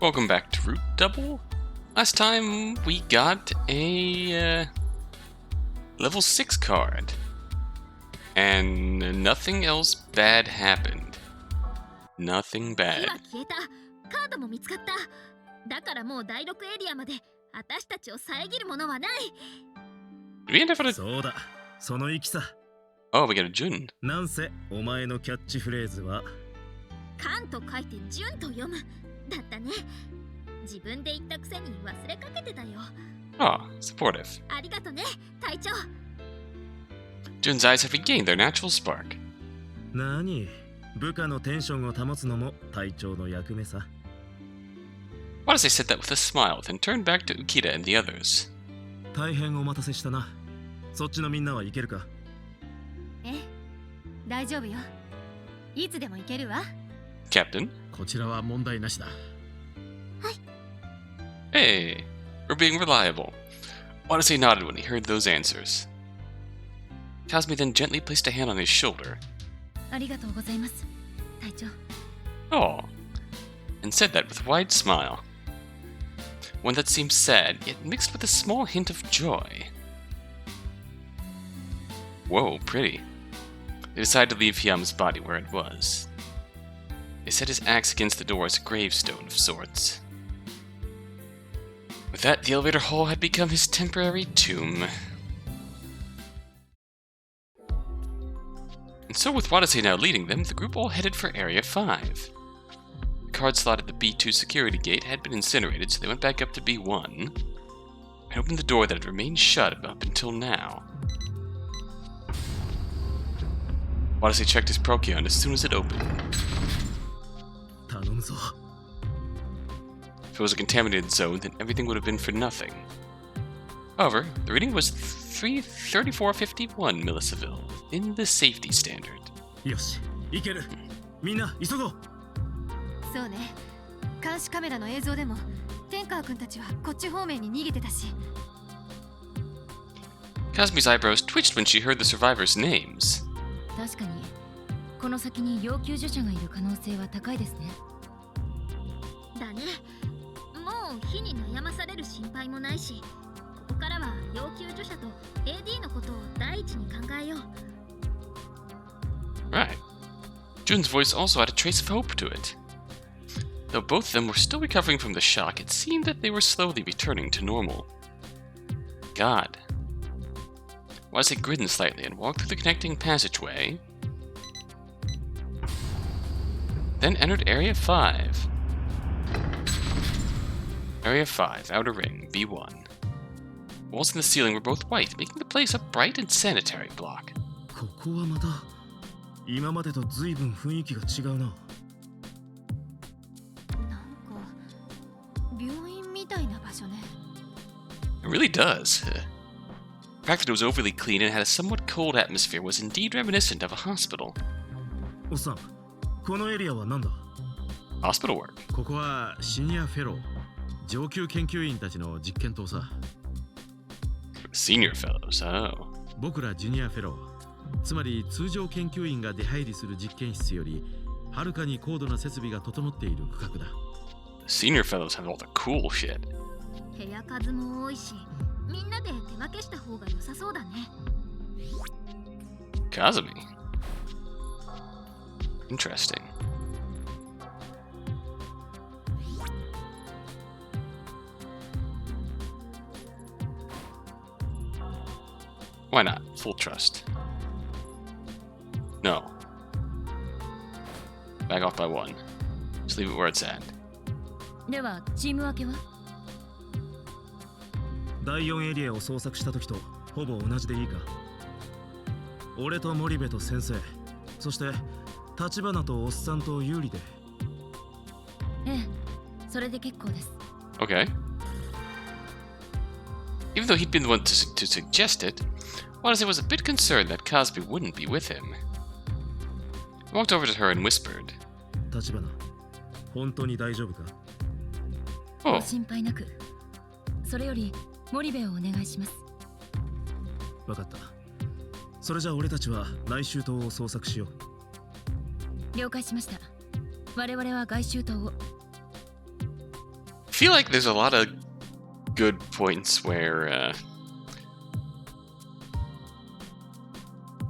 Welcome back to Root Double. Last time we got a level 6 card. And nothing else bad happened. Nothing bad. 消えた。カードも見つかった。だからもう第6エリアまで私たちを遮るものはない。Did we end up at a... そうだ、その意気さ。Oh, we got a Jun. なんせお前のキャッチフレーズはカンと書いてジュンと読む。だったね。自分で言ったくせに忘れかけてたよ。Oh, supportive. ありがとね、隊長。Jun's eyes have regained their natural spark. 何？部下のテンションを保つのも隊長の役目さ。Watase said that with a smile, then turned back to Ukita and the others. 大変お待たせしたな。そっちのみんなは行けるか？え、大丈夫よ。いつでも行けるわ。Captain? こちらは問題なしだ。はい。Hey, we're being reliable. Watase nodded when he heard those answers. Kazumi then gently placed a hand on his shoulder. ありがとうございます、隊長。Oh, and said that with a wide smile. One that seemed sad, yet mixed with a small hint of joy. Whoa, pretty. They decided to leave Hiyama's body where it was. They set his axe against the door as a gravestone of sorts. With that, the elevator hall had become his temporary tomb. And so, with Watase now leading them, the group all headed for Area 5. The card slot at the B2 security gate had been incinerated, so they went back up to B1 and opened the door that had remained shut up until now. Watase checked his Procyon as soon as it opened. 頼むぞ。 If it was a contaminated zone, then everything would have been for nothing. However, the reading was 3451 millisivil, in the safety standard. よし、行ける。みんな急ごう。そうね。監視カメラの映像でも天川君たちはこっち方面に逃げてたし。Kazumi's eyebrows twitched when she heard the survivors' names. 確かにこの先に要救助者がいる可能性は高いですね。だね。もう火に悩まされる心配もないし、ここからは要救助者と AD のことを第一に考えよう。Right. Jun's voice also had a trace of hope to it. Though both of them were still recovering from the shock, it seemed that they were slowly returning to normal. God. Watase grinned slightly and walked through the connecting passageway, then entered Area 5. Area 5, Outer Ring, B1. Walls and the ceiling were both white, making the place a bright and sanitary block. ここはまた今までと随分雰囲気が違うな。なんか病院みたいな場所ね。It really does. The fact that it was overly clean and had a somewhat cold atmosphere was indeed reminiscent of a hospital. おっさん、このエリアは何だ？ Hospital work. ここはシニアフェロー、上級研究員たちの実験棟さ。Senior fellows, oh. 僕らジュニアフェロー、つまり通常研究員が出入りする実験室よりはるかに高度な設備が整っている区画だ。Senior fellows have all the cool shit. 部屋数も多いし、みんなで手分けした方が良さそうだね。Kazumi. Interesting. Why not? Full trust. No. Back off by one. Just leave it where it's at. ではチーム分けは？第4エリアを捜索した時とほぼ同じでいいか？俺と森部と先生、そして橘とおっさんと有利で。ええ、それで結構です。Okay. Even though he'd been the one to suggest it, Watase was a bit concerned that Kazumi wouldn't be with him. He walked over to her and whispered, 橘、本当に大丈夫か？ Oh, ご心配なく。それより森部をお願いします。わかった。それじゃあ俺たちは来週島を捜索しよう。了解しました。我々は外周島を。feel like there's a lot of good points where,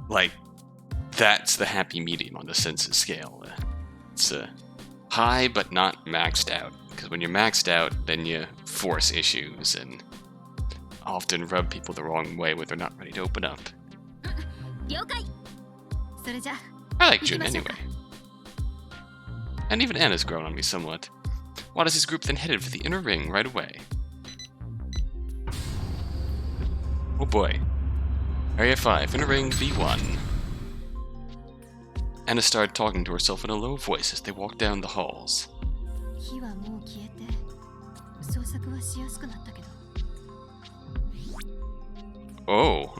like, that's the happy medium on the senses scale. It's high but not maxed out. Because when you're maxed out, then you force issues and often rub people the wrong way when they're not ready to open up. I like Jun anyway. And even Anna's grown on me somewhat. Watase's group then headed for the inner ring right away. Oh boy. Area 5, inner ring B1. Anna started talking to herself in a low voice as they walked down the halls. Oh.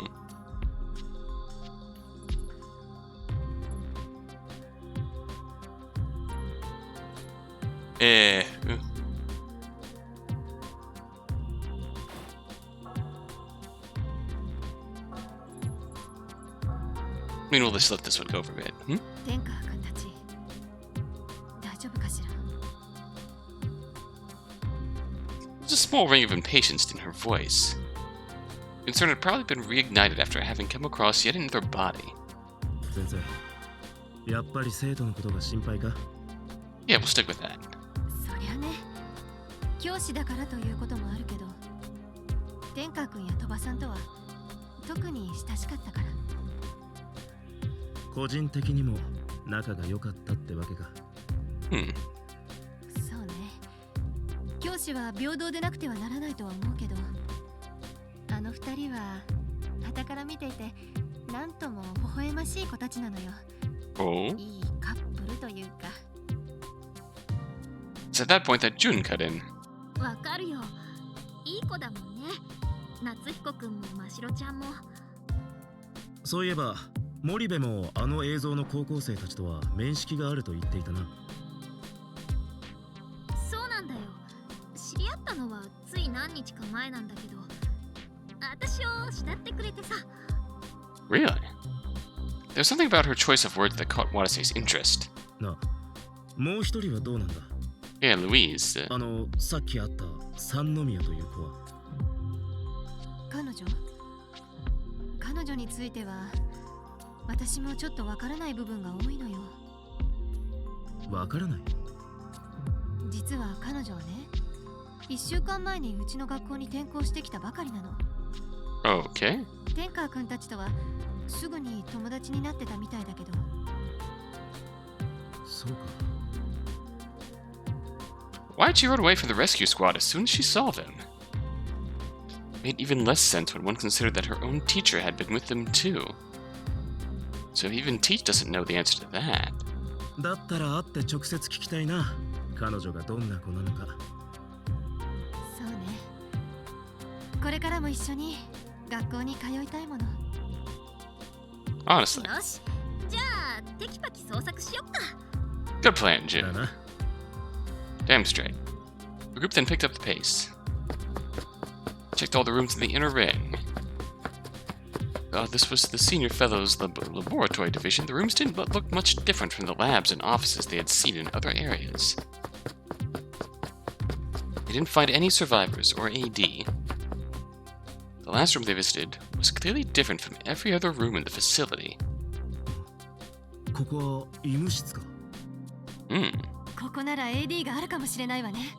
Meanwhile, let's let this one go for a bit. There's a small ring of impatience in her voice. Concern had probably been reignited after having come across yet another body. Yeah, we'll stick with that. Hmm. 教師は平等でなくてはならないとは思うけど、あの二人は傍から見ていてなんとも微笑ましい子たちなのよ。いいカップルというか。It's at that point that Jun cut in. わかるよ。いい子だもんね。夏彦くんもましろちゃんも。そういえば、森部もあの映像の高校生たちとは面識があると言っていたな。そうなんだよ。知り合ったのはつい何日か前なんだけど、私を慕ってくれてさ。Really? There's something about her choice of words that caught Watase's interest. なあ、もう一人はどうなんだ? Yeah, Louise. さっき会った三宮という子は。彼女については私もちょっとわからない部分が多いのよ。わからない？実は彼女はね、1週間前にうちの学校に転校してきたばかりなの。Okay. 天川くんたちとはすぐに友達になってたみたいだけど。そうか。Why'd she run away from the rescue squad as soon as she saw them? Made even less sense when one considered that her own teacher had been with them too. So even Teach doesn't know the answer to that. だったら会って直接聞きたいな。彼女がどんな子なのか。そうね。これからも一緒に学校に通いたいもの。Honestly. よし、じゃあテキパキ捜索しよっか。Good plan, Jin. Damn straight. The group then picked up the pace. Checked all the rooms in the inner ring. This was the senior fellows' laboratory division. The rooms didn't look much different from the labs and offices they had seen in other areas. They didn't find any survivors or AD. The last room they visited was clearly different from every other room in the facility. ここは医務室か。ここなら AD があるかもしれないわね。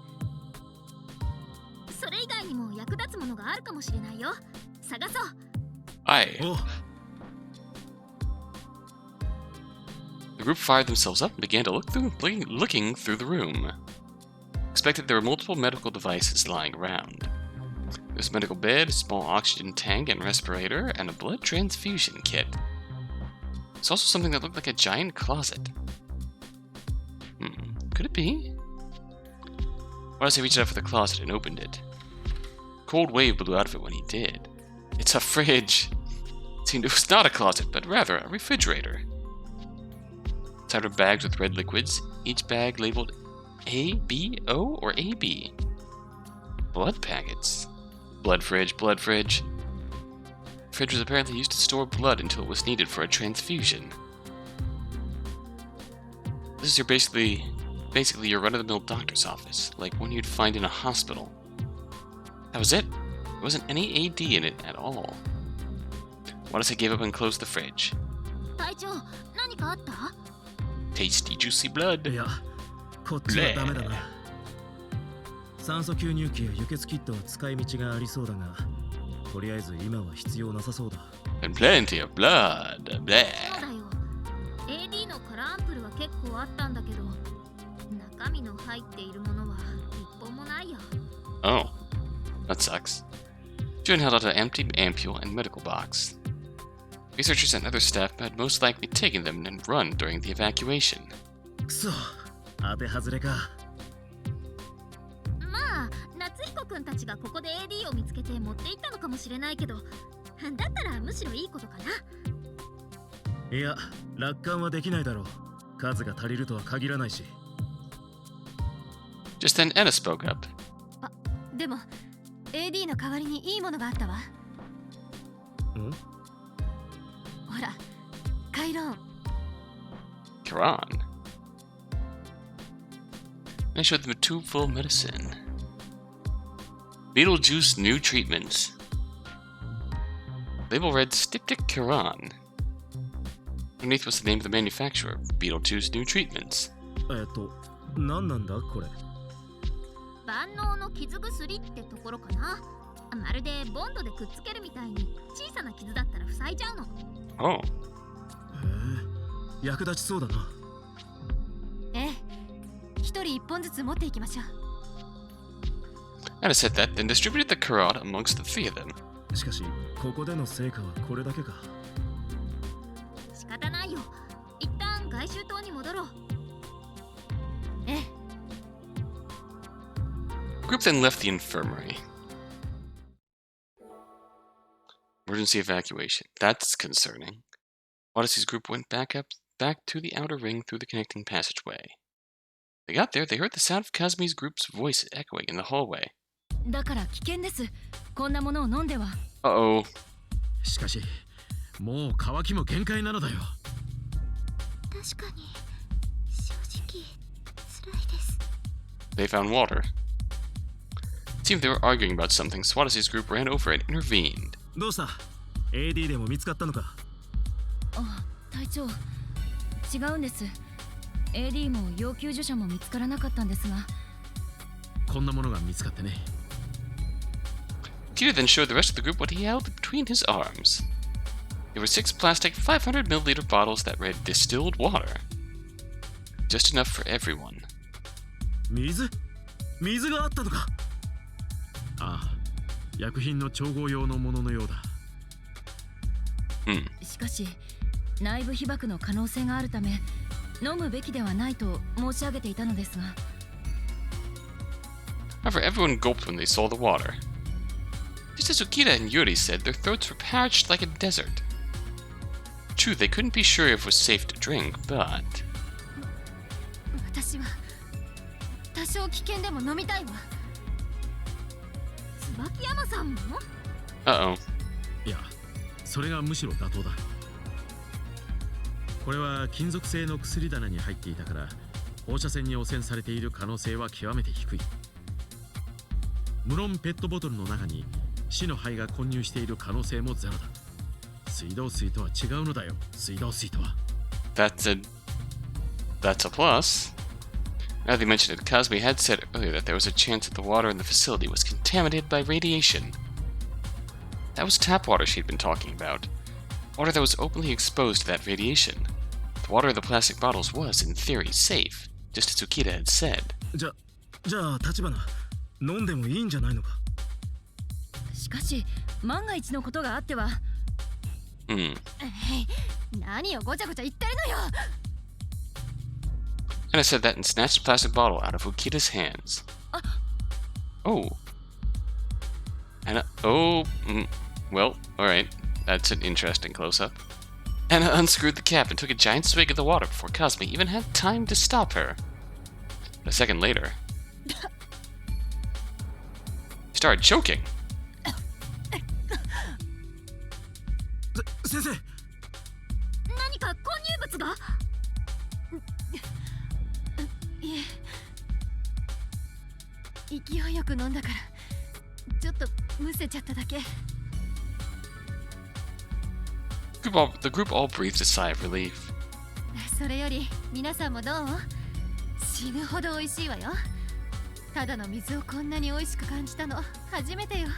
それ以外にも役立つものがあるかもしれないよ。探そう。Aye. The group fired themselves up and began to looking through the room. Expected there were multiple medical devices lying around. There's a medical bed, a small oxygen tank and respirator, and a blood transfusion kit. There's also something that looked like a giant closet. Could it be? Watase reached out for the closet and opened it. A cold wave blew out of it when he did. It's a fridge! It seemed it was not a closet, but rather a refrigerator. Inside were bags with red liquids, each bag labeled A, B, O, or AB. Blood packets. Blood fridge, blood fridge. The fridge was apparently used to store blood until it was needed for a transfusion. This is your basically basically your run-of-the-mill doctor's office, like one you'd find in a hospital. That was it. There wasn't any AD in it at all. Watase gave up and closed the fridge. 隊長、何かあった？ Tasty, juicy blood. いや、こっちはダメだな。酸素吸入器や輸血キットは使い道がありそうだが、とりあえず今は必要なさそうだ。And plenty of blood. そうだよ。AD のカラーアンプルは結構あったんだけど、中身の入っているものは一本もないよ。Oh, that sucks. Jun held out an empty ampule and medical box. Researchers and other staff had most likely taken them and run during the evacuation. くそ、当て外れか。まあ、夏彦くんたちがここで AD を見つけて持って行ったのかもしれないけど、だったらむしろいいことかな。いや、楽観はできないだろう。数が足りるとは限らないし。Just then, Anna spoke up. あ、でも AD の代わりにいいものがあったわ。ん？ほら、カイロン。Kiran. I showed them a tube full of medicine. Beetlejuice new treatments. Label read Styptic Kiran. Underneath was the name of the manufacturer, Beetlejuice New Treatments. 何なんだこれ？万能の傷薬ってところかな。まるでボンドでくっつけるみたいに小さな傷だったら塞いじゃうの。Oh. へえ、役立ちそうだな。ええ、一人一本ずつ持っていきましょう。Anna said that, then distributed the Kiran amongst the three of them. しかし、ここでの成果はこれだけか。仕方ないよ。一旦外周棟に戻ろう。ええ。The group then left the infirmary. Emergency evacuation. That's concerning. Watase's group went back to the outer ring through the connecting passageway. They got there, they heard the sound of Kazmi's group's voice echoing in the hallway. だから危険です。こんなものを飲んでは。Uh-oh. しかし、もう乾きも限界なのだよ。確かに、正直、辛いです。They found water. It seemed they were arguing about something, so Watase's group ran over and intervened. どうした？ AD でも見つかったのか？あ、隊長、違うんです。AD も要救助者も見つからなかったんですが。こんなものが見つかってね。Kira then showed the rest of the group what he held between his arms. There were 6 plastic 500 milliliter bottles that read distilled water. Just enough for everyone. 水があったのか？ああ、薬品の調合用のもののようだ。しかし、内部被曝の可能性があるため、飲むべきではないと申し上げていたのですが。However, everyone gulped when they saw the water. Just as Ukita and Yuri said, their throats were parched like a desert. True, they couldn't be sure if it was safe to drink, but... 私は多少危険でも飲みたいわ。椿山さんも？ Uh-oh. いや、それがむしろ妥当だ。これは金属製の薬棚に入っていたから、放射線に汚染されている可能性は極めて低い。無論ペットボトルの中に死の灰が混入している可能性もゼロだ。水道水とは違うのだよ、水道水とは。That's a plus. Now they mentioned it, Kazmi had said earlier that there was a chance that the water in the facility was contaminated by radiation. That was tap water she'd been talking about. Water that was openly exposed to that radiation. The water in the plastic bottles was, in theory, safe, just as Ukita had said. じゃあ、立花、飲んでもいいんじゃないのか？しかし、万が一のことがあっては。何をごちゃごちゃ言ってるのよ。Anna said that and snatched a plastic bottle out of Ukita's hands. Oh. Anna, well, alright. That's an interesting close-up. Anna unscrewed the cap and took a giant swig of the water before Kazmi even had time to stop her. But a second later, she started choking. 先生、何か混入物が？いえ、勢いよく飲んだからちょっとむせちゃっただけ。 The group all breathed a sigh of relief. それより皆さんもどう？死ぬほど美味しいわよ。ただの水をこんなに美味しく感じたの初めてよ。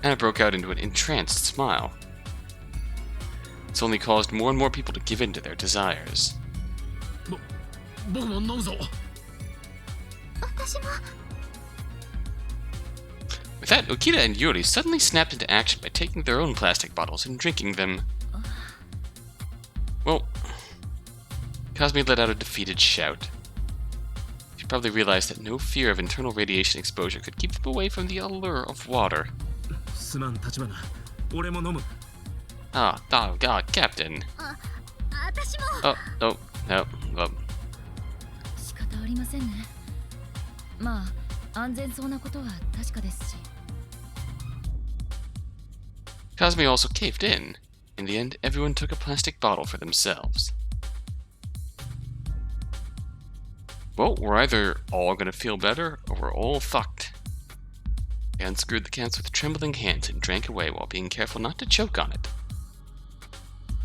Anna broke out into an entranced smile. It's only caused more and more people to give in to their desires. 僕も飲むぞ。私も。 With that, Okita and Yuri suddenly snapped into action by taking their own plastic bottles and drinking them. Well, Kazumi let out a defeated shout. She probably realized that no fear of internal radiation exposure could keep them away from the allure of water. すまん、立花。俺も飲む。Captain. 私も。No. 仕方ありませんね。まあ、安全そうなことは確かですし。Kazumi also caved in. In the end, everyone took a plastic bottle for themselves. Well, we're either all gonna feel better, or we're all fucked. They unscrewed the cans with trembling hands and drank away while being careful not to choke on it.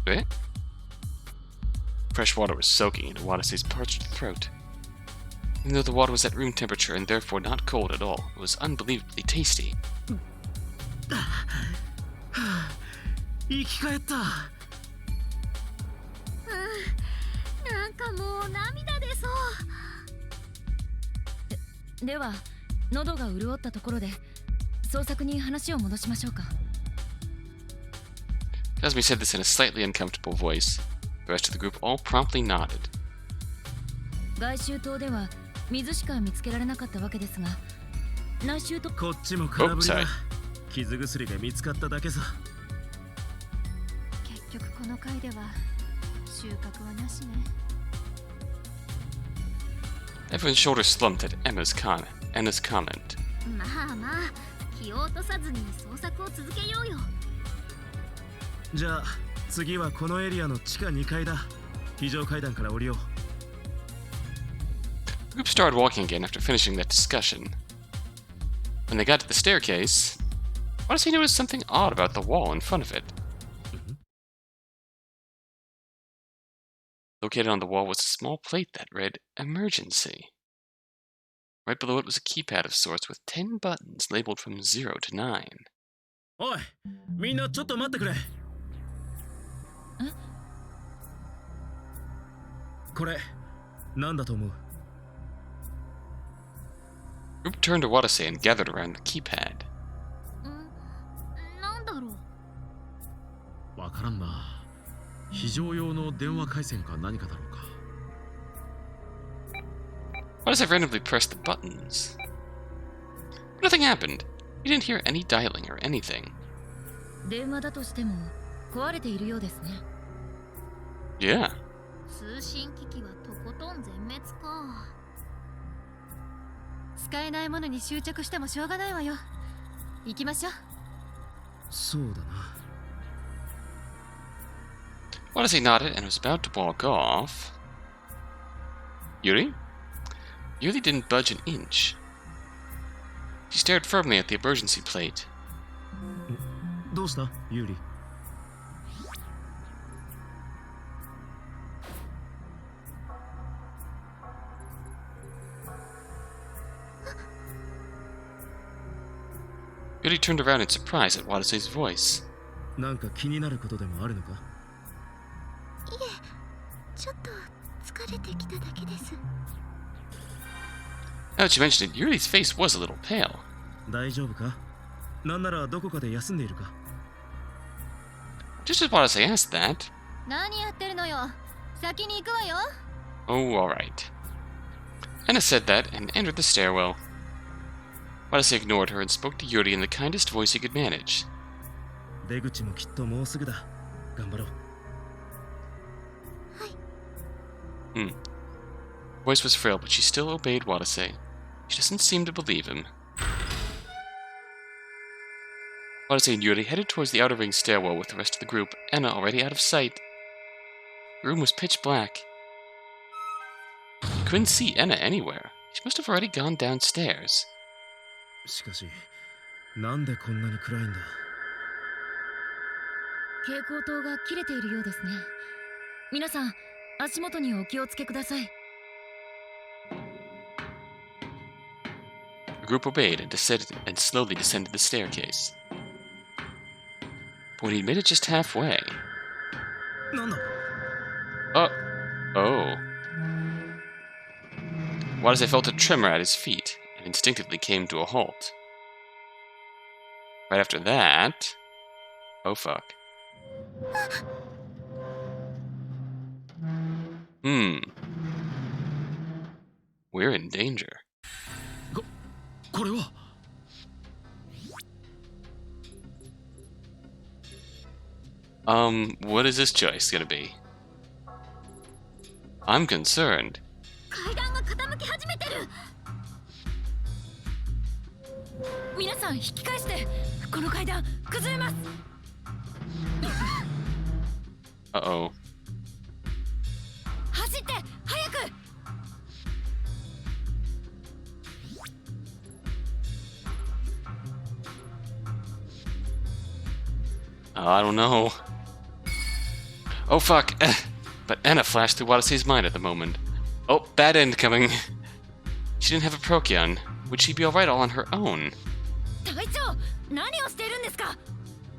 Eh? Fresh water was soaking into Watase's parched throat. Even though the water was at room temperature and therefore not cold at all, it was unbelievably tasty. 生き返った。なんかもう涙出そう。では、喉が潤ったところで捜索に話を戻しましょうか。Kazumi said this in a slightly uncomfortable voice. The rest of the group all promptly nodded. 外周島では水しか見つけられなかったわけですが、内周とこっちも空振りだ。傷薬が見つかっただけさ。結局この回では収穫はなしね。Everyone's shoulders slumped at Anna's comment. まあまあ、気を落とさずに捜索を続けようよ。じゃあ次はこのエリアの地下2階だ。非常階段から降りよう。The group started walking again after finishing that discussion. When they got to the staircase, Watase noticed something odd about the wall in front of it. Located on the wall was a small plate that read Emergency. Right below it was a keypad of sorts with 10 buttons labeled from 0 to 9. おい、みんなちょっと待ってくれ。これ、なんだと思う？ The group turned to Watase and gathered around the keypad. なんだろう。わからんな。非常用の電話回線か何かだろうか。Watase randomly pressed the buttons. But nothing happened. You didn't hear any dialing or anything. 電話だとしても壊れているようですね。Yeah. 通信機器はとことん全滅か。使えないものに執着してもしょうがないわよ。行きましょう。そうだな。Watase nodded and was about to walk off. Yuri? Yuri didn't budge an inch. She stared firmly at the emergency plate. どうした、ユーリ？Yuri turned around in surprise at Watase's voice. なんか気になることでもあるのか？いえ、ちょっと疲れてきただけです。Now that you mention it, Yuri's face was a little pale. 大丈夫か？なんならどこかで休んでいるか？ Just as Watase asked that. 何やってるのよ。先に行くわよ。Oh, alright. Anna said that and entered the stairwell. Watase ignored her and spoke to Yuri in the kindest voice he could manage. 出口もきっともうすぐだ。頑張ろう。Voice was frail, but she still obeyed Watase. She doesn't seem to believe him. Watase and Yuri headed towards the outer ring stairwell with the rest of the group, Anna already out of sight. The room was pitch black. You couldn't see Anna anywhere. She must have already gone downstairs. しかし、なんでこんなに暗いんだ。蛍光灯が切れているようですね。皆さん、足元にお気をつけください。The group obeyed and slowly descended the staircase. But when he'd made it just halfway... なんだ。 Oh. Watase felt a tremor at his feet and instinctively came to a halt. Right after that... Oh fuck. We're in danger. これは。What is this choice gonna be? I'm concerned. 階段が傾き始めてる。皆さん引き返して、この階段崩れます。Uh-oh. 走って早く。I don't know. Oh fuck. But Anna flashed through Watase's mind at the moment. Oh, bad end coming. She didn't have a Procyon. Would she be alright all on her own? 隊長、何をしているんですか。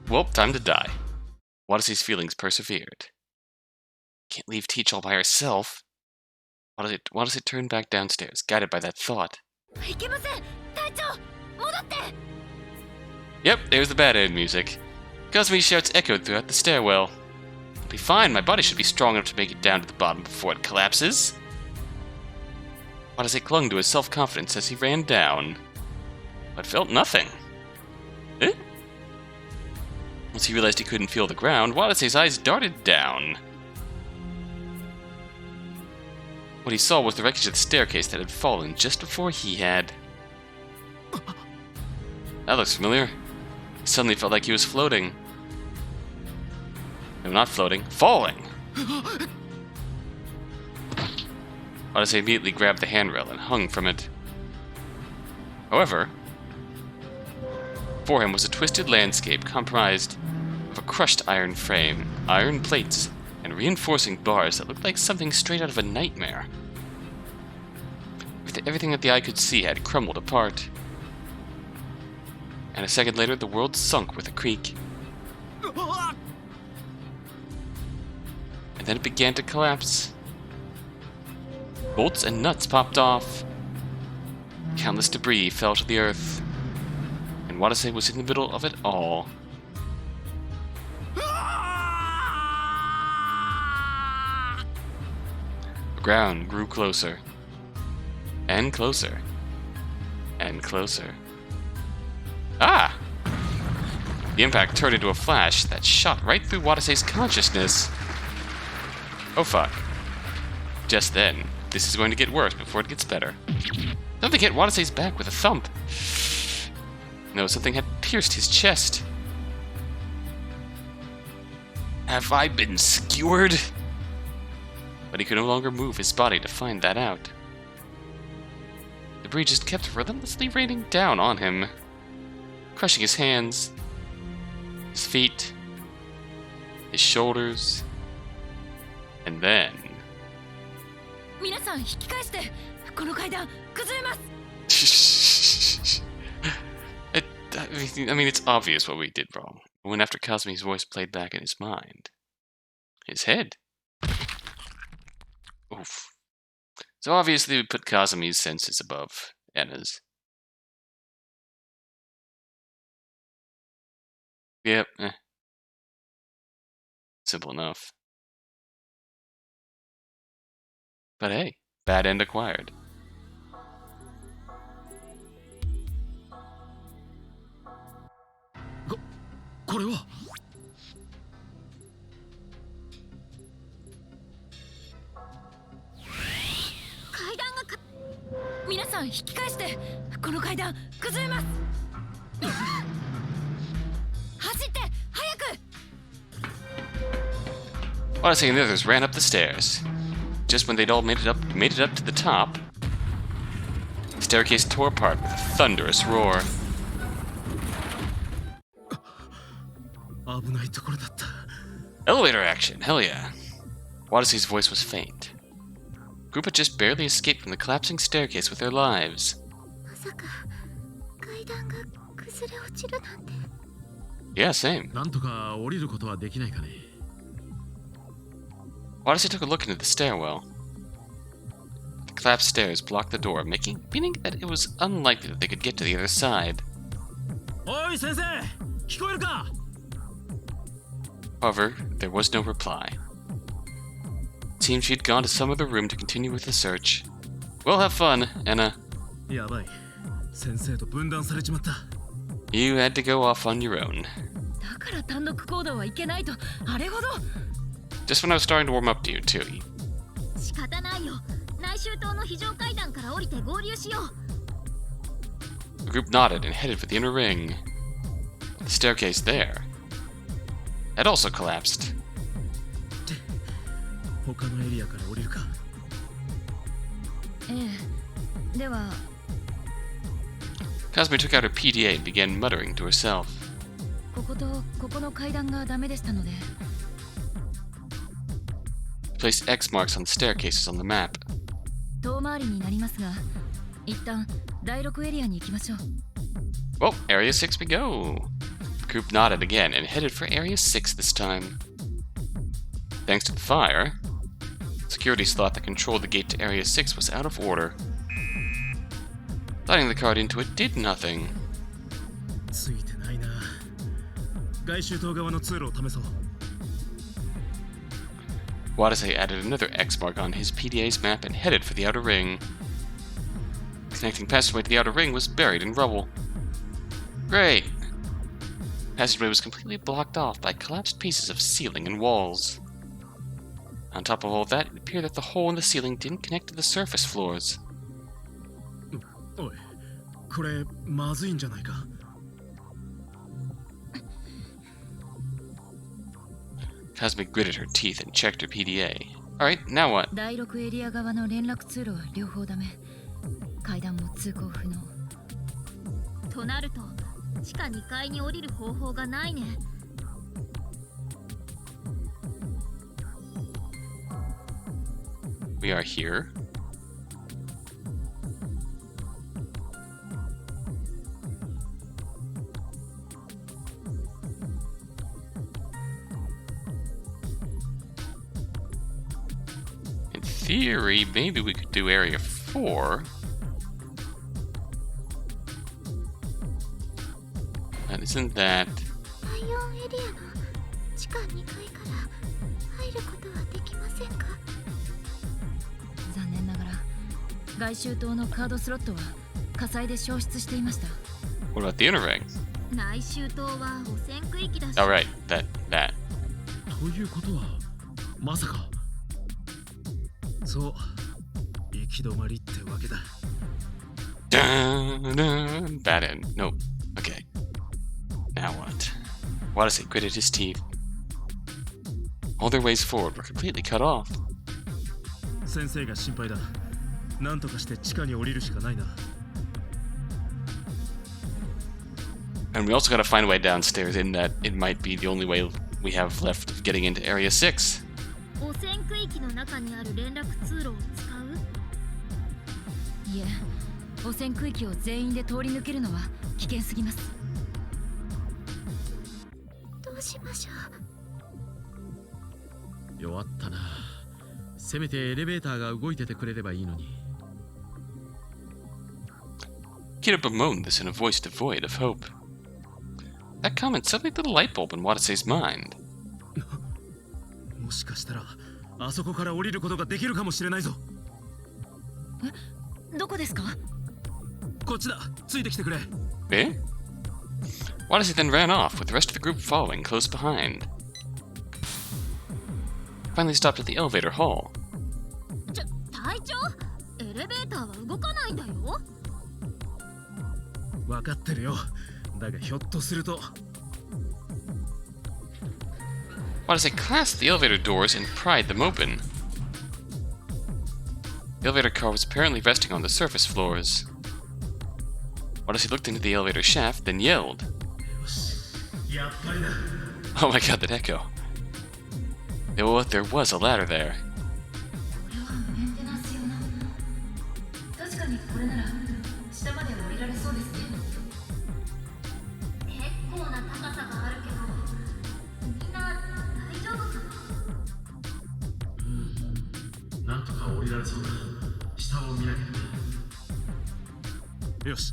Well, time to die. Watase's feelings persevered. Can't leave Teach all by herself. Watase turned back downstairs, guided by that thought. いけません。隊長、戻って。 Yep, there's the bad end music. Kasumi's shouts echoed throughout the stairwell. I'll be fine, my body should be strong enough to make it down to the bottom before it collapses. Watase clung to his self-confidence as he ran down, but felt nothing. Eh? Once he realized he couldn't feel the ground, Watase's eyes darted down. What he saw was the wreckage of the staircase that had fallen just before he had. That looks familiar. He suddenly felt like he was floating. No, not floating. Falling! Watase immediately grabbed the handrail and hung from it. However, before him was a twisted landscape comprised of a crushed iron frame, iron plates, and reinforcing bars that looked like something straight out of a nightmare. Everything that the eye could see had crumbled apart. And a second later, the world sunk with a creak. And then it began to collapse. Bolts and nuts popped off. Countless debris fell to the earth. And Watase was in the middle of it all. The ground grew closer. And closer. And closer. Ah! The impact turned into a flash that shot right through Watase's consciousness. Oh fuck. Just then, this is going to get worse before it gets better. Something hit Watase's back with a thump. No, something had pierced his chest. Have I been skewered? But he could no longer move his body to find that out. Debris just kept relentlessly raining down on him, crushing his hands, his feet, his shoulders, and then... 皆さん引き返して、この階段崩れます。I mean, it's obvious what we did wrong. When after Kasumi's voice played back in his mind. His head. Oof. So obviously we put Kasumi's senses above Enna's. Yep, simple enough. But hey, bad end acquired. Watase and the others ran up the stairs. Just when they'd all made it up to the top, The staircase tore apart with a thunderous roar. 危ないところだった。 Elevator action, hell yeah. Watase's voice was faint. The group had just barely escaped from the collapsing staircase with their lives. まさか階段が崩れ落ちるなんて。 Yeah, same. なんとか降りることはできないかね。 Watase took a look into the stairwell. The collapsed stairs blocked the door, meaning that it was unlikely that they could get to the other side. おい先生、聞こえるか? However, there was no reply. It seemed she'd gone to some other room to continue with the search. Well, have fun, Anna. やばい。先生と分断されちまった。 You had to go off on your own. だから単独行動はいけないとあれほど。 Just when I was starting to warm up to you, too. 仕方ないよ。内周島の非常階段から降りて合流しよう。 The group nodded and headed for the inner ring. The staircase there had also collapsed. 他のエリアから降りるか。ええ。では。 Kasumi took out her PDA and began muttering to herself. こことここの階段がダメでしたので。 Placed X marks on the staircases on the map. 遠回りになりますが、一旦第6エリアに行きましょう。 Well, Area 6 we go. The group nodded again and headed for Area 6 this time. Thanks to the fire, the security slot that controlled the gate to Area 6 was out of order. Sliding the card into it did nothing. ついてないな。外周島側の通路を試そう。 Watase added another X mark on his PDA's map and headed for the outer ring. The connecting passageway to the outer ring was buried in rubble. Great! The passageway was completely blocked off by collapsed pieces of ceiling and walls. On top of all that, it appeared that the hole in the ceiling didn't connect to the surface floors. おい、これまずいんじゃないか。 Kasumi gritted her teeth and checked her PDA. Alright, now what? 第6エリア側の連絡通路は両方ダメ。階段も通行不能。となると、地下2階に降りる方法がないね。We are here. In theory, maybe we could do Area 4. But isn't that... 第4エリアの地下2階から入ることはできませんか？残念ながら外周島のカードスロットは火災で消失していました。 What about the inner ring? 内周島は汚染区域だし。Alright, that. ということはまさか。そう、行き止まりってわけだ。Bad end. Nope. Okay. Now what? Watase gritted his teeth. All their ways forward were completely cut off. 先生が心配だ。なんとかして地下に降りるしかないな。 And we also gotta find a way downstairs, in that it might be the only way we have left of getting into Area 6. 汚染区域の中にある連絡通路を使う？いえ、汚染区域を全員で通り抜けるのは危険すぎます。どうしましょう。弱ったな。せめてエレベーターが動いててくれればいいのに。Kira bemoaned this in a voice devoid of hope. That comment suddenly lit a light bulb in Watase's mind. もしかしたらあそこから降りることができるかもしれないぞ。え、どこですか？こっちだ。ついてきてくれ。Eh? Watase then ran off, with the rest of the group following close behind. Finally stopped at the elevator hall. 隊長、エレベーターは動かないんだよ。分かってるよ。だがひょっとすると。Watase clasped the elevator doors and pried them open. The elevator car was apparently resting on the surface floors. Watase looked into the elevator shaft, then yelled. Oh my god, that echo. There was a ladder there. これはメンテナンス用な。確かにこれなら下まで降りられそうですね。結構な高さがあるけど、みんな大丈夫かな？なんとか降りられそうだ。下を見なきゃ。よし、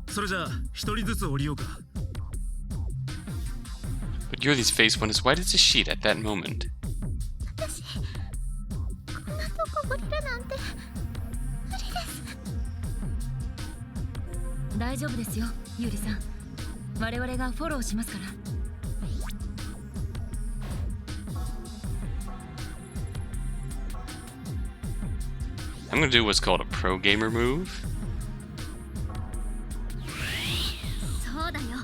それじゃあ一人ずつ降りようか。But Yuri's face went as white as a sheet at that moment. 私、こんなとこ降りるなんて無理です。大丈夫ですよ、ユリさん。我々がフォローしますから。I'm gonna do what's called a pro gamer move. そうだよ。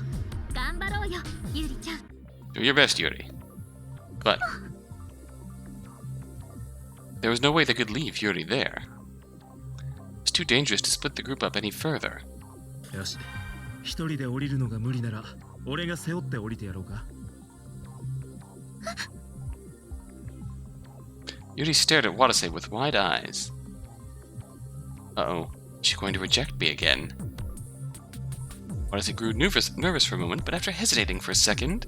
頑張ろうよ、ユリちゃん。Do your best, Yuri. But there was no way they could leave Yuri there. It's too dangerous to split the group up any further. よし、一人で降りるのが無理なら、俺が背負って降りてやろうか。Yuri stared at Watase with wide eyes. Uh-oh, is she going to reject me again? Watase grew nervous for a moment, but after hesitating for a second,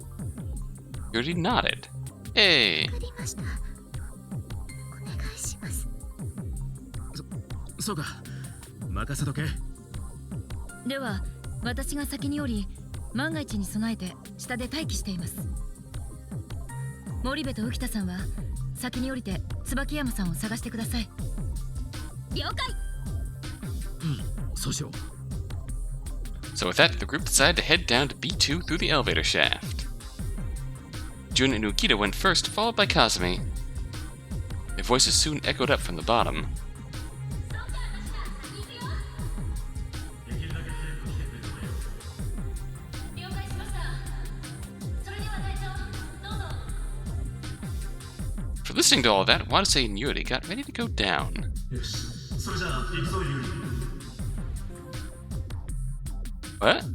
Yuri nodded. Hey! そうか、任せとけ。では、私が先に降り、万が一に備えて下で待機しています。森部と浮田さんは先に降りて椿山さんを探してください。了解。そうしよう。So with that, the group decided to head down to B2 through the elevator shaft. Jun and Ukita went first, followed by Kazumi. Their voices soon echoed up from the bottom. For listening to all that, Watase and Yuri got ready to go down. What?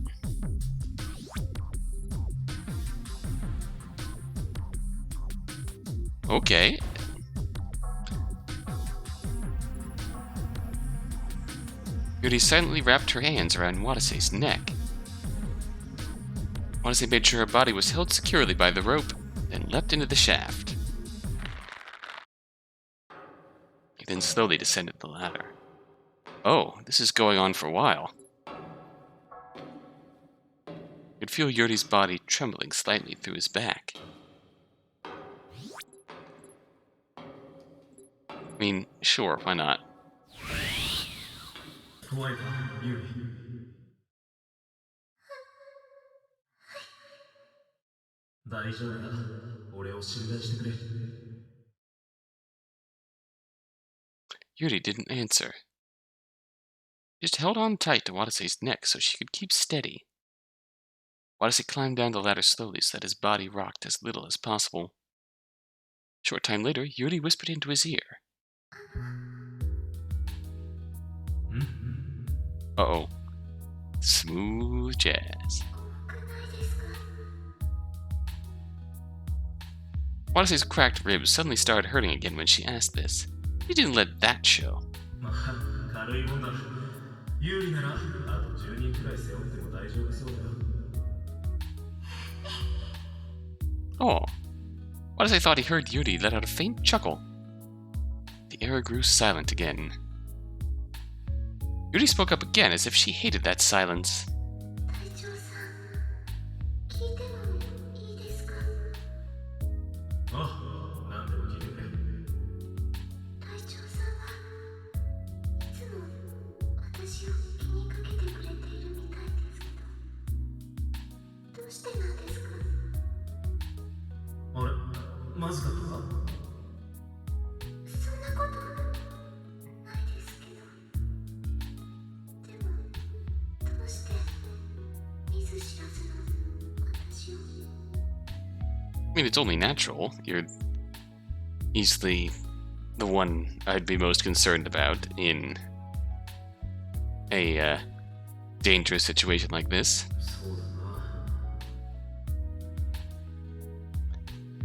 Okay. Yuri silently wrapped her hands around Watase's neck. Watase made sure her body was held securely by the rope, then leapt into the shaft. He then slowly descended the ladder. Oh, this is going on for a while. You could feel Yuri's body trembling slightly through his back. I mean, sure, why not? Yuri didn't answer. She just held on tight to Watase's neck so she could keep steady. Watase climbed down the ladder slowly so that his body rocked as little as possible. A short time later, Yuri whispered into his ear. Uh-oh. Smooth jazz. Watase's cracked ribs suddenly started hurting again when she asked this. He didn't let that show. Oh. Watase thought he heard Yuri let out a faint chuckle. The air grew silent again. Yuri spoke up again as if she hated that silence. I mean, it's only natural. He's the one I'd be most concerned about in a dangerous situation like this. そうだ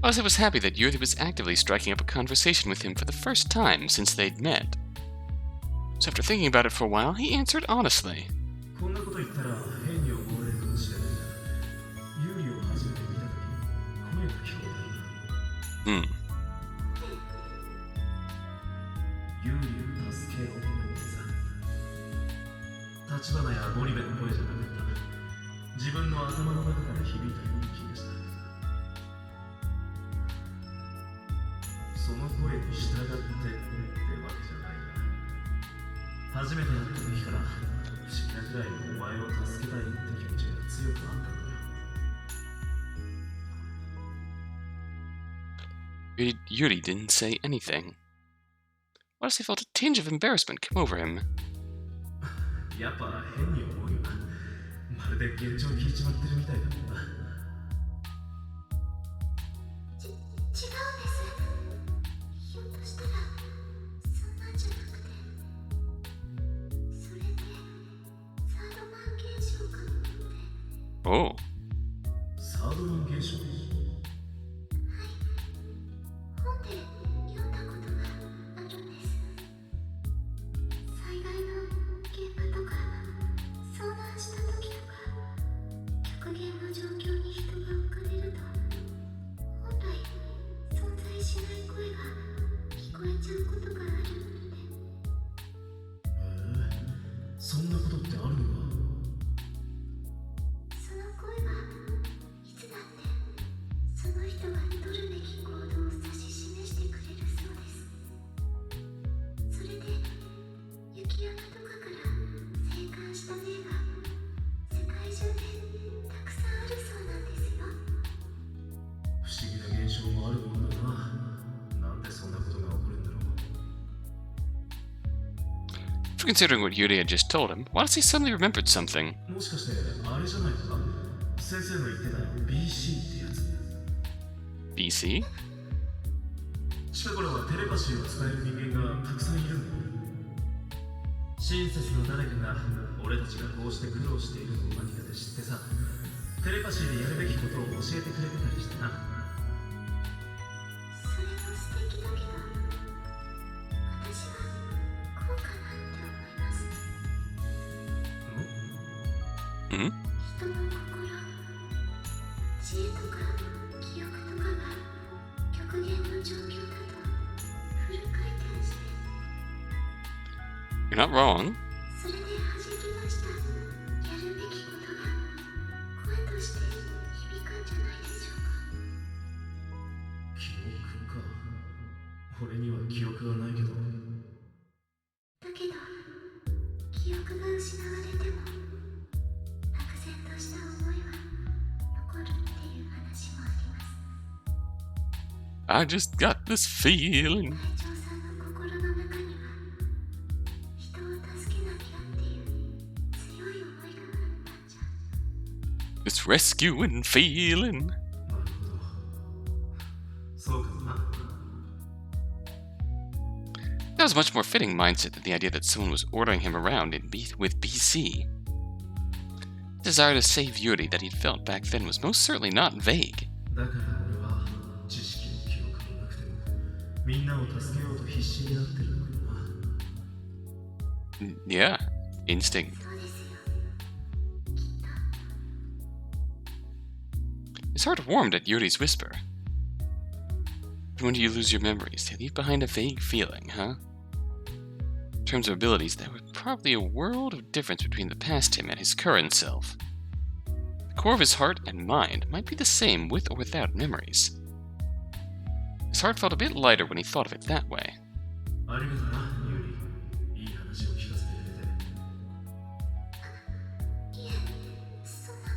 な。 Watase was happy that Yuri was actively striking up a conversation with him for the first time since they'd met. So after thinking about it for a while, he answered honestly. こんなこと言ったら変に思われるかもしれないが、ユーリを初めて見たとき、声が聞こえたんだ。ユーリを助けろってさ、立花やゴリベの声じゃなかった。自分の頭の中から響いたような気がした。その声に従ってってわけじゃないが、初めて会った時から不思議なくらいお前を助けたいって気持ちが強くあったんだよ。Yuri didn't say anything. Watase felt a tinge of embarrassment come over him. やっぱ変に思うよな。まるで現状聞いちまってるみたいだもんな。違うんです。ひょっとしたらそんなんじゃなくて、それってサードマン現象かもって。 Oh. サードマン現象。本で読んだことがあるんです。災害の現場とか遭難した時とか、極限の状況に人が置かれると、本来存在しない声が聞こえちゃうことがあるって。そんなことってあるのか。その声はいつだってその人が取るべき行動を指し示してくれるそうです。それで雪山とかから生還した例が世界中でたくさんあるそうなんですよ。不思議な現象もあるもんだな。なんでそんなことが起こるんだろう。 After considering what Yuri had just told him, Watase suddenly remembered something. もしかしてあれじゃないのか。先生の言ってた BC ってやつ。 BC? 近頃はテレパシーを使える人間がたくさんいるんだよ。親切の誰かが俺たちがこうして苦労しているのを何かで知ってさ、テレパシーでやるべきことを教えてくれてたりしてな。それも素敵だけど、私はこうかなって思います。Hmm? 人の心、知恵とか記憶とかが極限の状況だとフル回転して、 You're not wrong. それで弾き出したやるべきことが声として響くんじゃないでしょうか。記憶か。俺には記憶はないけど。だけど記憶が失われても漠然とした思いは残るっていう話もあります。 I just got this feeling. 隊長さんの心の中には人を助けなきゃっていう強い思いがあったんじゃ。 This rescuing feeling. なるほど。そうかもな。 That was a much more fitting mindset than the idea that someone was ordering him around with BC. The desire to save Yuri that he'd felt back then was most certainly not vague. だから俺は知識も記憶もなくてもみんなを助けようと必死になってるのかもな。 Yeah, instinct. そうですよ。 His heart warmed at Yuri's whisper. When do you lose your memories? They leave behind a vague feeling, huh? In terms of abilities, there was probably a world of difference between the past him and his current self. The core of his heart and mind might be the same with or without memories. His heart felt a bit lighter when he thought of it that way. ありがとな、ユーリ。いい話を聞かせてくれて。いえ、そんな。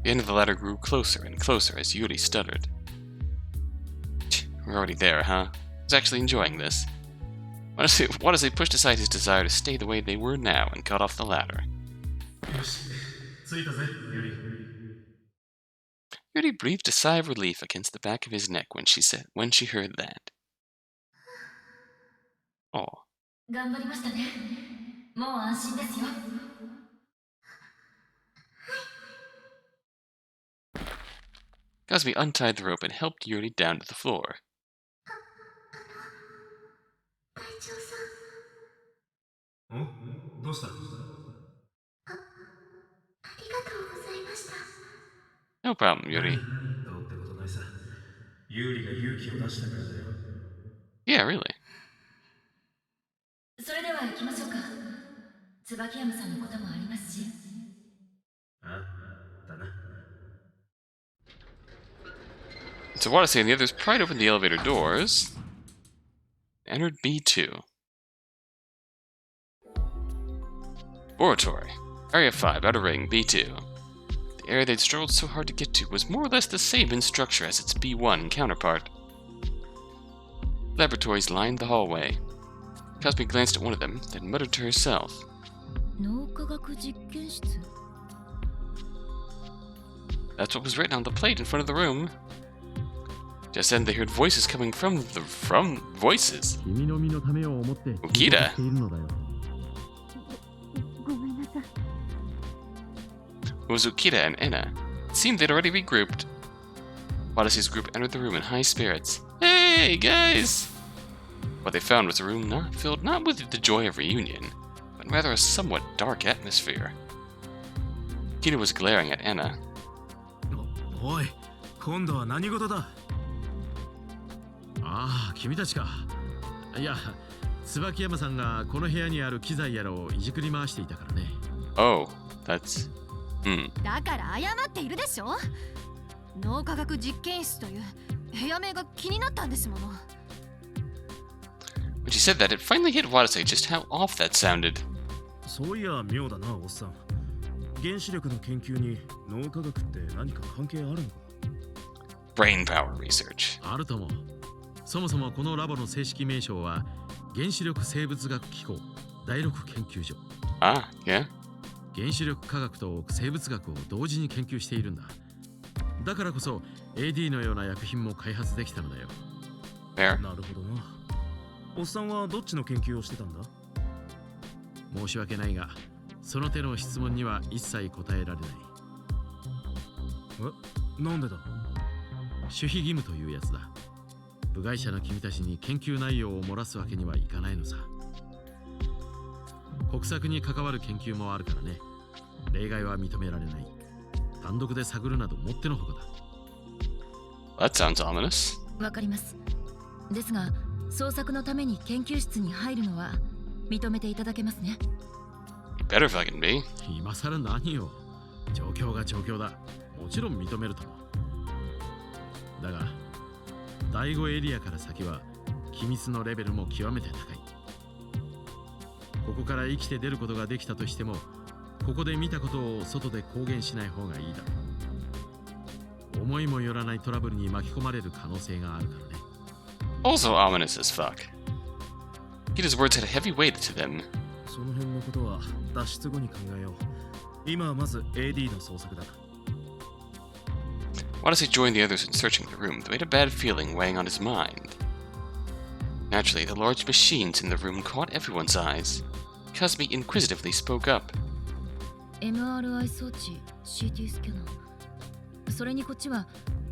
The end of the ladder grew closer and closer as Yuri stuttered. We're already there, huh? I was actually enjoying this. Watase pushed aside his desire to stay the way they were now and got off the ladder. よし、着いたぜ、ユーリ。 Yuri breathed a sigh of relief against the back of his neck when she heard that. Oh. 頑張りましたね。もう安心ですよ。Kasumi untied the rope and helped Yuri down to the floor. 隊長さんどうした？ん、ありがとうございました。No problem, Yuri. どうってことないさ。ユーリが勇気を出したからだよ。Yeah, really. それでは行きましょうか。椿山さんのこともありますし。あ、だな。So Watase and the others pried open the elevator doors and entered B2. Oratory. Area 5, Outer Ring, B2. The area they'd struggled so hard to get to was more or less the same in structure as its B1 counterpart. Laboratories lined the hallway. Kasumi glanced at one of them, then muttered to herself. 脳科学実験室? That's what was written on the plate in front of the room. Just then they heard voices coming from voices. Ukita. It was Ukita and Enna. It seemed they'd already regrouped. Watase's group entered the room in high spirits. Hey, guys! What they found was a room filled not with the joy of reunion, but rather a somewhat dark atmosphere. Ukita was glaring at Enna. おい、今度は何事だ？ああ、君たちか。いや、椿山さんがこの部屋にある機材やらをいじくり回していたからね。Oh, that's... だから謝っているでしょ。脳科学実験室という部屋名が気になったんですもの。When she said that, it finally hit Watase just how off that sounded. そういや妙だな、おっさん。原子力の研究に脳科学って何か関係あるのか？ Brain power research. あるとも。そもそもこのラボの正式名称は原子力生物学機構第6研究所。Ah, yeah. 原子力科学と生物学を同時に研究しているんだ。だからこそ AD のような薬品も開発できたのだよ。Fair. なるほどな。おっさんはどっちの研究をしてたんだ？申し訳ないが、その手の質問には一切答えられない。なんでだ？守秘義務というやつだ。部外者の君たちに研究内容を漏らすわけにはいかないのさ。国策に関わる研究もあるからね。例外は認められない。単独で探るなどもってのほかだ。That sounds ominous. わかります。ですが、捜索のために研究室に入るのは認めていただけますね。Better if I can be. 今さら何よ。状況が状況だ。もちろん認めるとも。だが、第5エリアから先は機密のレベルも極めて高い。ここから生きて出ることができたとしても、ここで見たことを外で公言しない方がいいだろう。思いもよらないトラブルに巻き込まれる可能性があるからね。Also ominous as fuck. Kita's words had a heavy weight to them. その辺のことは脱出後に考えよう。今はまず AD の捜索だ。Watase joined the others in searching the room, though he had a bad feeling weighing on his mind. Naturally, the large machines in the room caught everyone's eyes. Kasumi inquisitively spoke up. MRI 装置、CT スキャナー。それにこっちは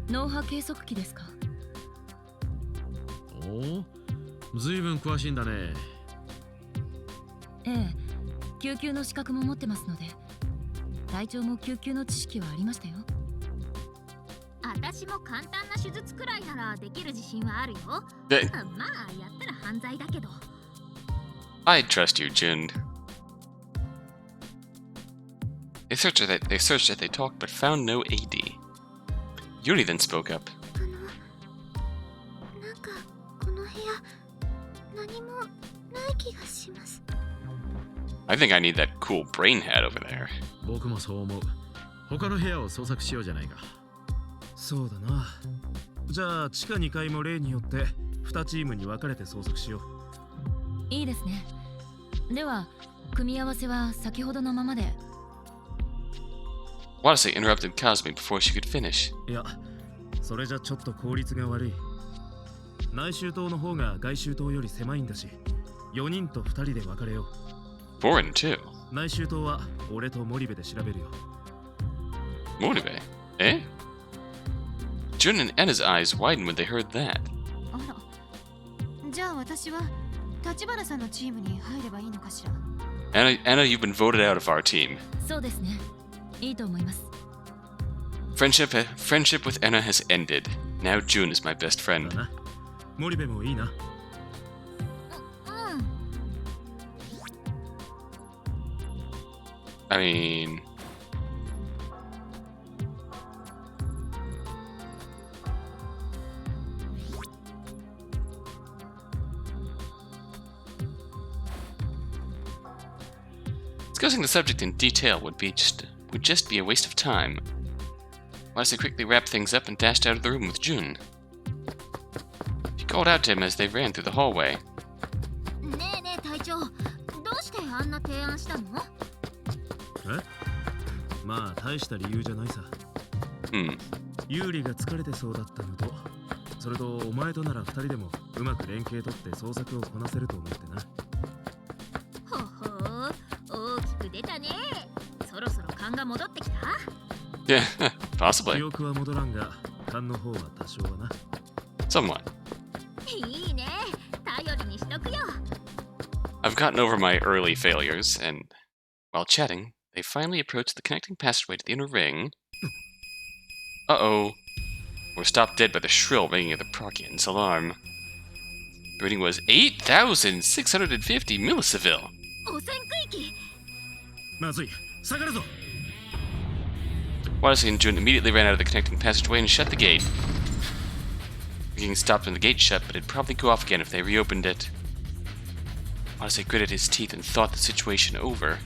脳波計測器ですか？おお、ずいぶん詳しいんだね。ええ、救急の資格も持ってますので、隊長も救急の知識はありましたよ。私も簡単な手術くらいならできる自信はあるよ。まあやったら犯罪だけど。I trust you, Jun. They searched as they talked, but found no AD. Yuri then spoke up. なんかこの部屋何もない気がします。I think I need that cool brain hat over there. 僕もそう思う。他の部屋を捜索しようじゃないか。そうだな。じゃあ地下2階も例によって2チームに分かれて捜索しよう。いいですね。では組み合わせは先ほどのままで。Watase interrupted Kasumi before she could finish. いや、それじゃちょっと効率が悪い。内周棟の方が外周棟より狭いんだし、4人と2人で分かれよう。Foreign too. 内周到は俺と森部で調べるよ。Moribe? Eh? Jun and Anna's eyes widened when they heard that. あら、じゃあ私は立花さんのチームに入ればいいのかしら。Anna, you've been voted out of our team. そうですね。いいと思います。Friendship with Anna has ended. Now Jun is my best friend. だな。森部もいいな。I mean... Discussing the subject in detail would just be a waste of time. Watase quickly wrapped things up and dashed out of the room with Jun. She called out to him as they ran through the hallway. ねえねえ隊長、どうしてあんな提案したの？え？まあ大した理由じゃないさ。有利が疲れてそうだったのと、それとお前となら二人でもうまく連携取って捜索をこなせると思ってな。ほほー、大きく出たね。そろそろ勘が戻ってきた？ Yeah, possibly. 記憶は戻らんが、勘の方は多少はな。Somewhat. いいね。頼りにしとくよ。I've gotten over my early failures, and while chatting, they finally approached the connecting passageway to the inner ring. Uh-oh. Were stopped dead by the shrill ringing of the Procyon's alarm. The reading was 8,650 millisivil. 汚染区域。まずい、下がるぞ。Watase and Jun immediately ran out of the connecting passageway and shut the gate. The king stopped when the gate shut, but it'd probably go off again if they reopened it. Watase gritted his teeth and thought the situation over.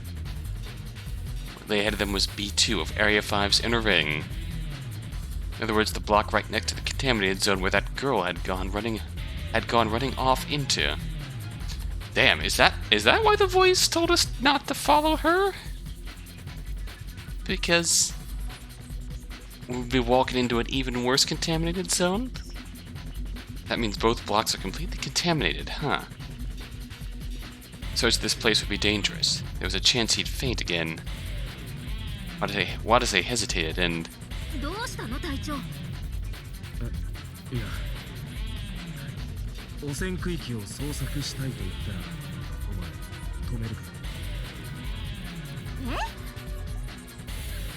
What lay ahead of them was B2 of Area 5's inner ring. In other words, the block right next to the contaminated zone where that girl had gone running off into. Damn, is that why the voice told us not to follow her? Because we'll be walking into an even worse contaminated zone? That means both blocks are completely contaminated, huh? Search this place would be dangerous. There was a chance he'd faint again. Watase hesitated and... どうしたの隊長？いや、汚染区域を捜索したいと言ったら、お前止めるか？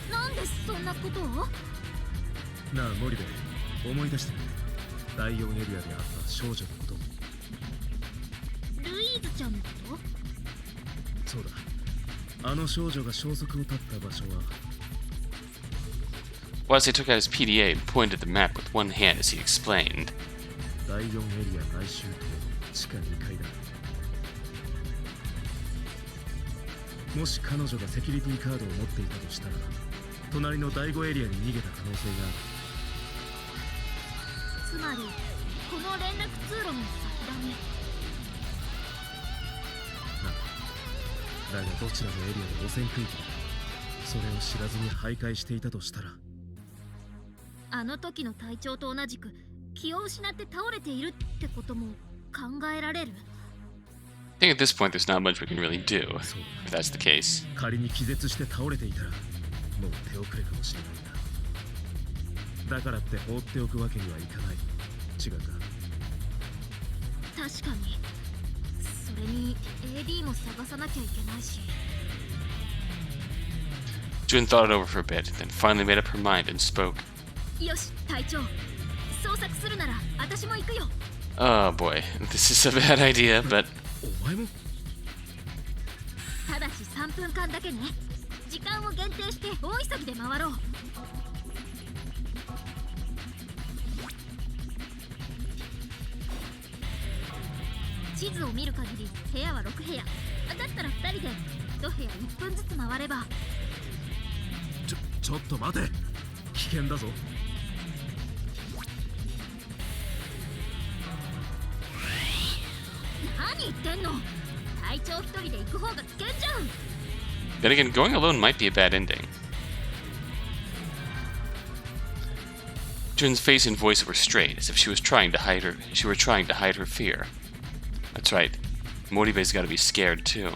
え？なんでそんなことを？なあ森部、思い出してくれ。第4エリアであった少女のこと。ルイーズちゃんのこと？そうだ。あの少女が消息を絶った場所は。Watase took out his PDA and pointed at the map with one hand as he explained. 第4エリア内周と地下2階だ。もし彼女がセキュリティカードを持っていたとしたら、隣の第5エリアに逃げた可能性がある。つまりこの連絡通路の先だね。だがどちらのエリアで汚染区域だ。それを知らずに徘徊していたとしたら。あの時の隊長と同じく気を失って倒れているってことも考えられる。I think at this point there's not much we can really do, if that's the case. 仮に気絶して倒れていたら、もう手遅れかもしれないな。だからって放っておくわけにはいかない。違うか？確かに。それに AD も探さなきゃいけないし。Jun thought it over for a bit, then finally made up her mind and spoke. よし、隊長。捜索するなら私も行くよ。Oh boy, this is a bad idea, but... お前も？ただし3分間だけね。時間を限定して大急ぎで回ろう。地図を見る限り部屋は6部屋。だったら2人で1部屋1分ずつ回れば。ちょっと待て。危険だぞ。何言ってんの？隊長一人で行く方が危険じゃん。 Then again, going alone might be a bad ending. Jun's face and voice were straight, as if she were trying to hide her fear. That's right. Moribe's gotta be scared too.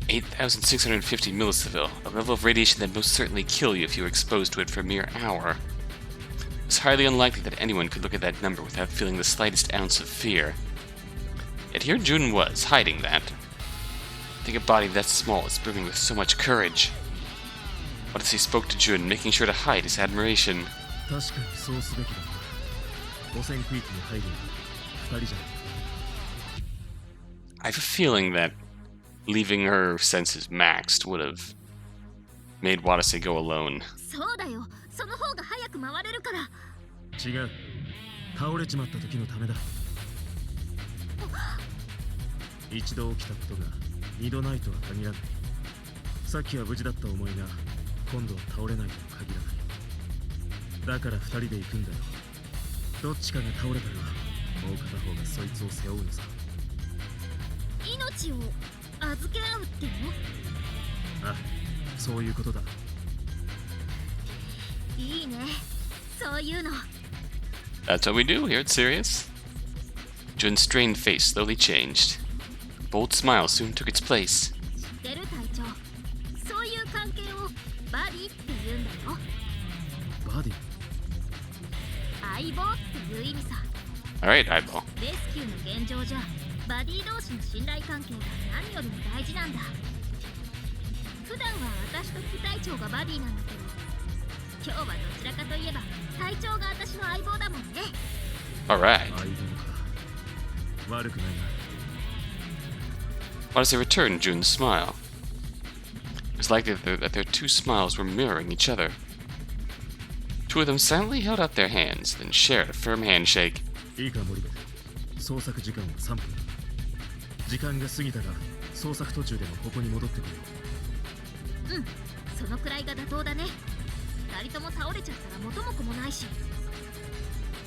8,650 millisivil, a level of radiation that most certainly kill you if you were exposed to it for a mere hour. It's highly unlikely that anyone could look at that number without feeling the slightest ounce of fear. Yet here Jun was, hiding that. I think a body that small is brimming with so much courage. Watase spoke to Jun, making sure to hide his admiration. I have a feeling that leaving her senses maxed would have made Watase go alone. 違う。倒れちまった時のためだ。一度起きたことが二度ないとは限らない。さっきは無事だった思いが今度は倒れないとは限らない。だから二人で行くんだよ。どっちかが倒れたらもう片方がそいつを背負うのさ。命を預け合うっての？あ、そういうことだ。いいね、そういうの。That's what we do here at Sirius. Jun's strained face slowly changed. A bold smile soon took its place. 知ってる隊長。そういう関係をバディって言うんだよ。バディ？相棒っていう意味さ。Alright, eyeball. レスキューの現状じゃ、バディ同士の信頼関係が何よりも大事なんだ。普段は私と副隊長がバディなんだけど、今日はどちらかといえば隊長が私の相棒だもんね。Alright. 相棒か。悪くないな。Watase returned Jun's smile. It was likely that their two smiles were mirroring each other. Two of them silently held out their hands, then shared a firm handshake. いいか森部、捜索時間は3分。時間が過ぎたら捜索途中でもここに戻ってくるよ。うん、そのくらいが妥当だね。二人とも倒れちゃったら元も子もないし。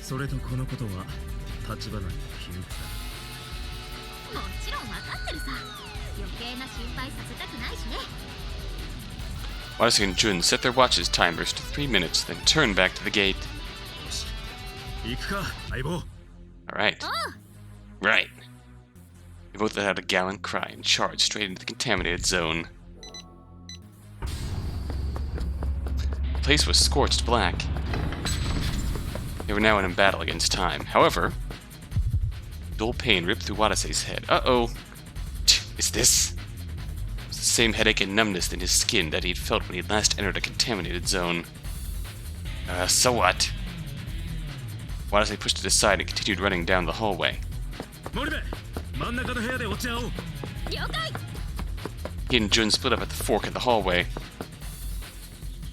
それとこのことは立花の秘密だ。もちろん分かってるさ。余計な心配させたくないしね。Watase and Jun set their watches timers to 3 minutes, then turned back to the gate. よし、行くか、相棒。Alright. Right. They both let out a gallant cry and charged straight into the contaminated zone. The place was scorched black. They were now in a battle against time. However, dull pain ripped through Watase's head. Uh-oh. Is this? It was the same headache and numbness in his skin that he'd felt when he last entered a contaminated zone. So what? Watase pushed it aside and continued running down the hallway. He and Jun split up at the fork in the hallway.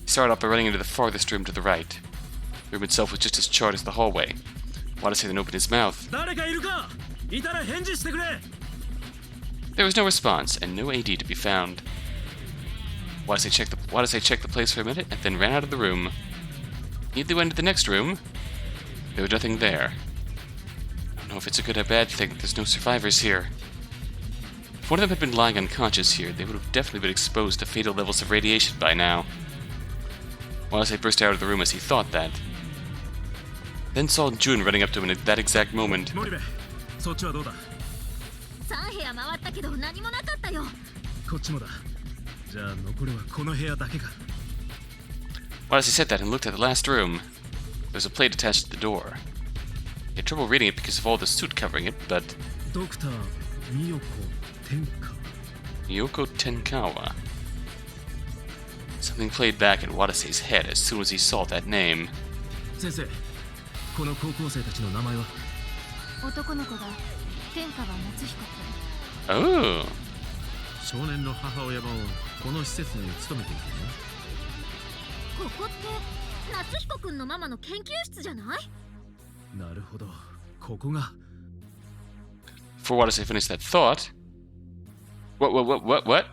He started off by running into the farthest room to the right. The room itself was just as charred as the hallway. Watase then opened his mouth. There was no response, and no AD to be found. Watase checked the place for a minute, and then ran out of the room. He immediately went to the next room. There was nothing there. I don't know if it's a good or bad thing that there's no survivors here. If one of them had been lying unconscious here, they would have definitely been exposed to fatal levels of radiation by now. Watase burst out of the room as he thought that. Then saw Jun running up to him at that exact moment. Watase said that and looked at the last room. There was a plate attached to the door. He had trouble reading it because of all the suit covering it, but... Dr. Natsuhiko Tenkawa. Something played back in Watase's head as soon as he saw that name. Sensei, この高校生たちの名前は? 男の子が天川夏彦君。Oh. 少年の母親もこの施設に勤めているね。ここって夏彦君のママの研究室じゃない？なるほど、ここが。Before Watase finished that thought, what?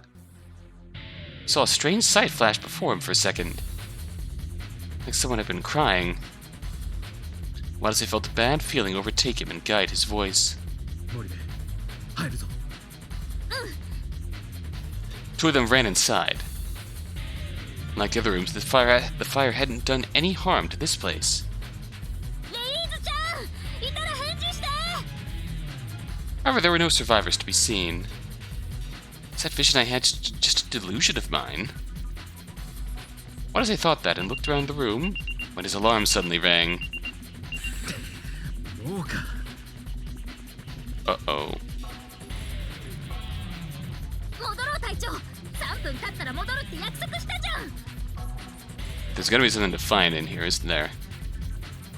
He saw a strange sight flash before him for a second. Like someone had been crying. Watase felt a bad feeling overtake him and guide his voice. Two of them ran inside. Like the other rooms, the fire hadn't done any harm to this place. However, there were no survivors to be seen. Is that vision I had just a delusion of mine? Watase thought that and looked around the room when his alarm suddenly rang. Uh-oh. There's gotta be something to find in here, isn't there?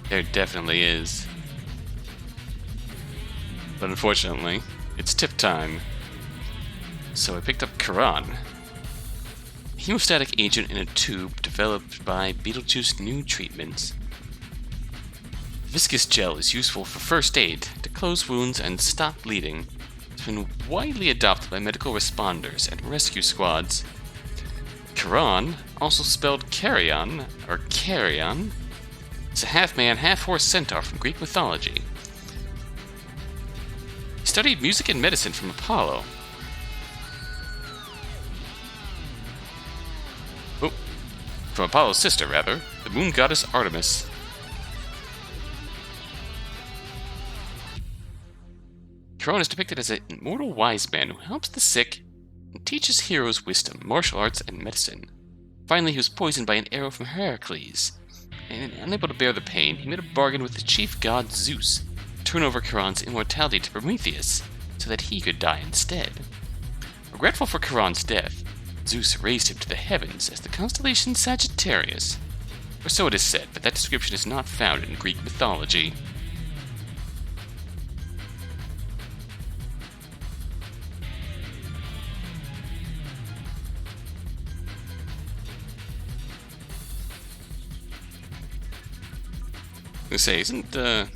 There definitely is. But unfortunately, it's tip time. So I picked up Karan, a hemostatic agent in a tube developed by Beetlejuice's new treatments. Viscous gel is useful for first aid, to close wounds and stop bleeding. It's been widely adopted by medical responders and rescue squads. Karan, also spelled Carrion, or Carrion, is a half-man, half-horse centaur from Greek mythology. He studied music and medicine from Apollo. Oh, from Apollo's sister, rather, the moon goddess Artemis. Karan is depicted as an immortal wise man who helps the sick and teaches heroes wisdom, martial arts, and medicine. Finally, he was poisoned by an arrow from Heracles, and unable to bear the pain, he made a bargain with the chief god Zeus to turn over Karan's immortality to Prometheus so that he could die instead. Regretful for Karan's death, Zeus raised him to the heavens as the constellation Sagittarius, or so it is said, but that description is not found in Greek mythology. I say, isn't I'm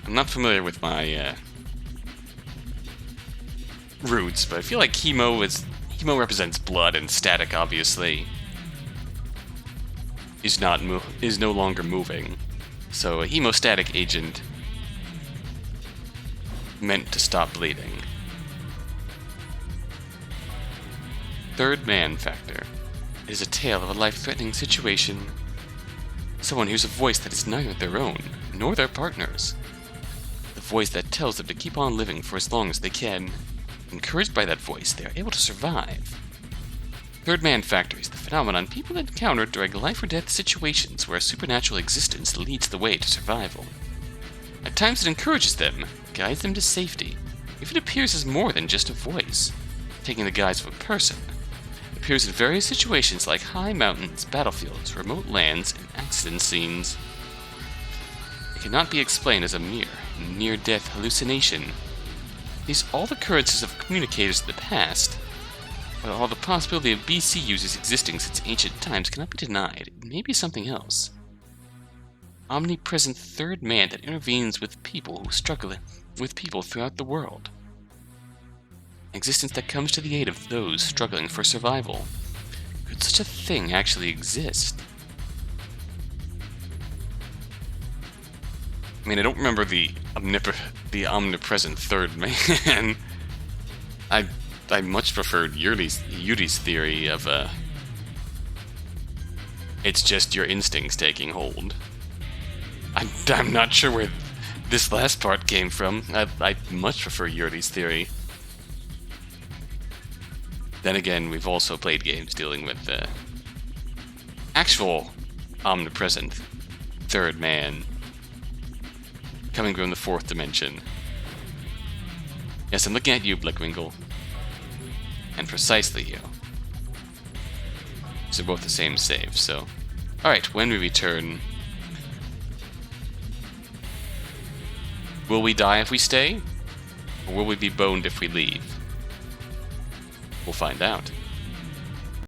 not familiar with my roots, but I feel like hemo represents blood, and static obviously is no longer moving. So a hemostatic agent meant to stop bleeding. Third man factor. It is a tale of a life-threatening situation. Someone hears a voice that is neither their own, nor their partner's. The voice that tells them to keep on living for as long as they can. Encouraged by that voice, they are able to survive. Third man factor is the phenomenon people encounter during life-or-death situations where a supernatural existence leads the way to survival. At times it encourages them, guides them to safety. If it appears as more than just a voice, taking the guise of a person, appears in various situations like high mountains, battlefields, remote lands, and accident scenes. It cannot be explained as a mere near-death hallucination. These are all occurrences of communicators in the past, but all the possibility of BC users existing since ancient times cannot be denied. It may be something else. Omnipresent third man that intervenes with people who struggle with people throughout the world. Existence that comes to the aid of those struggling for survival. Could such a thing actually exist? I mean, I don't remember the omnipresent third man. I much preferred Yuri's theory of it's just your instincts taking hold. I'm not sure where this last part came from. I much prefer Yuri's theory. Then again, we've also played games dealing with actual omnipresent third man coming from the fourth dimension. Yes, I'm looking at you, Blickwinkle. And precisely you. These are both the same save, so... Alright, when we return... Will we die if we stay? Or will we be boned if we leave? We'll find out.